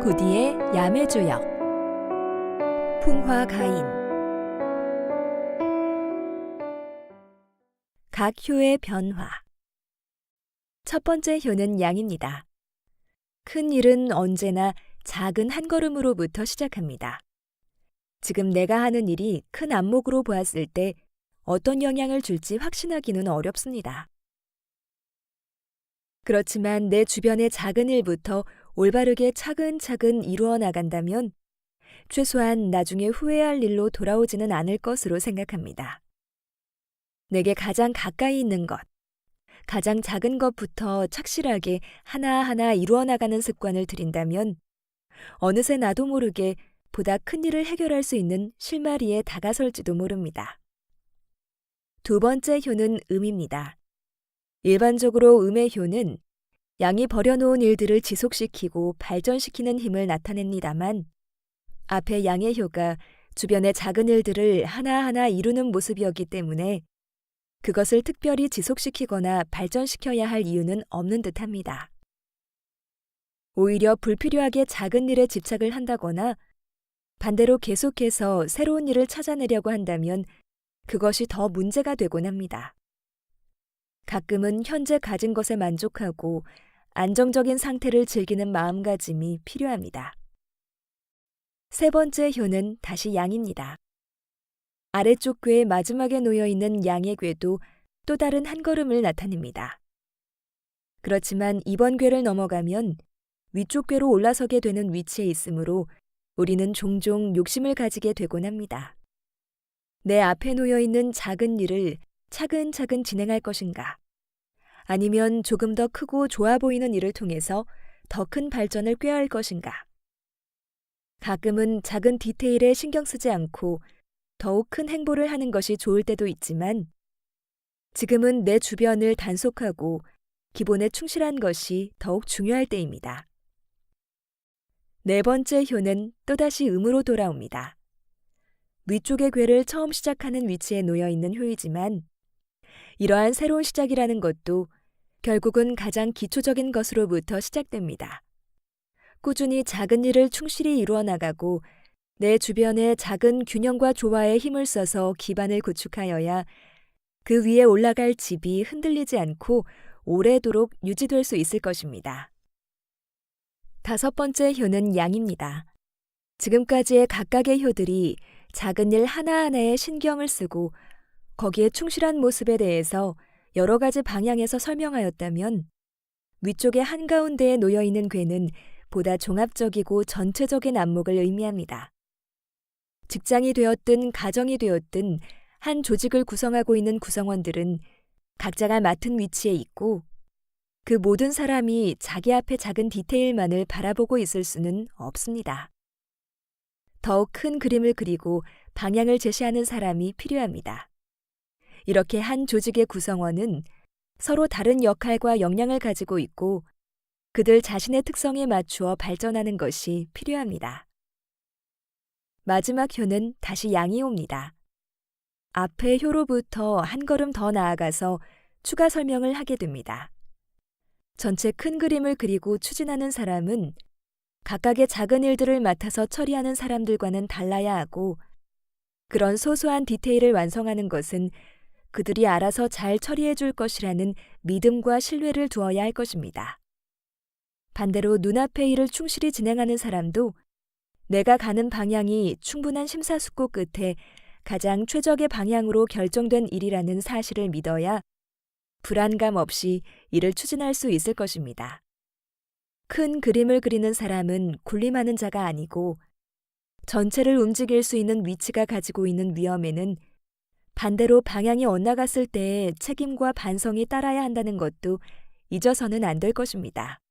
도디의 야매주역 풍화가인 각 효의 변화. 첫 번째 효는 양입니다. 큰 일은 언제나 작은 한 걸음으로부터 시작합니다. 지금 내가 하는 일이 큰 안목으로 보았을 때 어떤 영향을 줄지 확신하기는 어렵습니다. 그렇지만 내 주변의 작은 일부터 올바르게 차근차근 이루어 나간다면 최소한 나중에 후회할 일로 돌아오지는 않을 것으로 생각합니다. 내게 가장 가까이 있는 것, 가장 작은 것부터 착실하게 하나하나 이루어 나가는 습관을 들인다면 어느새 나도 모르게 보다 큰 일을 해결할 수 있는 실마리에 다가설지도 모릅니다. 두 번째 효는 음입니다. 일반적으로 음의 효는 양이 버려놓은 일들을 지속시키고 발전시키는 힘을 나타냅니다만 앞에 양의 효가 주변의 작은 일들을 하나하나 이루는 모습이었기 때문에 그것을 특별히 지속시키거나 발전시켜야 할 이유는 없는 듯합니다. 오히려 불필요하게 작은 일에 집착을 한다거나 반대로 계속해서 새로운 일을 찾아내려고 한다면 그것이 더 문제가 되곤 합니다. 가끔은 현재 가진 것에 만족하고 안정적인 상태를 즐기는 마음가짐이 필요합니다. 세 번째 효는 다시 양입니다. 아래쪽 궤의 마지막에 놓여있는 양의 궤도 또 다른 한 걸음을 나타냅니다. 그렇지만 이번 궤를 넘어가면 위쪽 궤로 올라서게 되는 위치에 있으므로 우리는 종종 욕심을 가지게 되곤 합니다. 내 앞에 놓여있는 작은 일을 차근차근 진행할 것인가? 아니면 조금 더 크고 좋아 보이는 일을 통해서 더 큰 발전을 꾀할 것인가? 가끔은 작은 디테일에 신경 쓰지 않고 더욱 큰 행보를 하는 것이 좋을 때도 있지만 지금은 내 주변을 단속하고 기본에 충실한 것이 더욱 중요할 때입니다. 네 번째 효는 또다시 음으로 돌아옵니다. 위쪽의 궤를 처음 시작하는 위치에 놓여있는 효이지만 이러한 새로운 시작이라는 것도 결국은 가장 기초적인 것으로부터 시작됩니다. 꾸준히 작은 일을 충실히 이루어 나가고 내 주변의 작은 균형과 조화에 힘을 써서 기반을 구축하여야 그 위에 올라갈 집이 흔들리지 않고 오래도록 유지될 수 있을 것입니다. 다섯 번째 효는 양입니다. 지금까지의 각각의 효들이 작은 일 하나하나에 신경을 쓰고 거기에 충실한 모습에 대해서 여러 가지 방향에서 설명하였다면 위쪽의 한가운데에 놓여있는 궤는 보다 종합적이고 전체적인 안목을 의미합니다. 직장이 되었든 가정이 되었든 한 조직을 구성하고 있는 구성원들은 각자가 맡은 위치에 있고 그 모든 사람이 자기 앞의 작은 디테일만을 바라보고 있을 수는 없습니다. 더욱 큰 그림을 그리고 방향을 제시하는 사람이 필요합니다. 이렇게 한 조직의 구성원은 서로 다른 역할과 역량을 가지고 있고 그들 자신의 특성에 맞추어 발전하는 것이 필요합니다. 마지막 효는 다시 양이 옵니다. 앞의 효로부터 한 걸음 더 나아가서 추가 설명을 하게 됩니다. 전체 큰 그림을 그리고 추진하는 사람은 각각의 작은 일들을 맡아서 처리하는 사람들과는 달라야 하고 그런 소소한 디테일을 완성하는 것은 그들이 알아서 잘 처리해 줄 것이라는 믿음과 신뢰를 두어야 할 것입니다. 반대로 눈앞의 일을 충실히 진행하는 사람도 내가 가는 방향이 충분한 심사숙고 끝에 가장 최적의 방향으로 결정된 일이라는 사실을 믿어야 불안감 없이 일을 추진할 수 있을 것입니다. 큰 그림을 그리는 사람은 군림하는 자가 아니고 전체를 움직일 수 있는 위치가 가지고 있는 위험에는 반대로 방향이 엇나갔을 때의 책임과 반성이 따라야 한다는 것도 잊어서는 안 될 것입니다.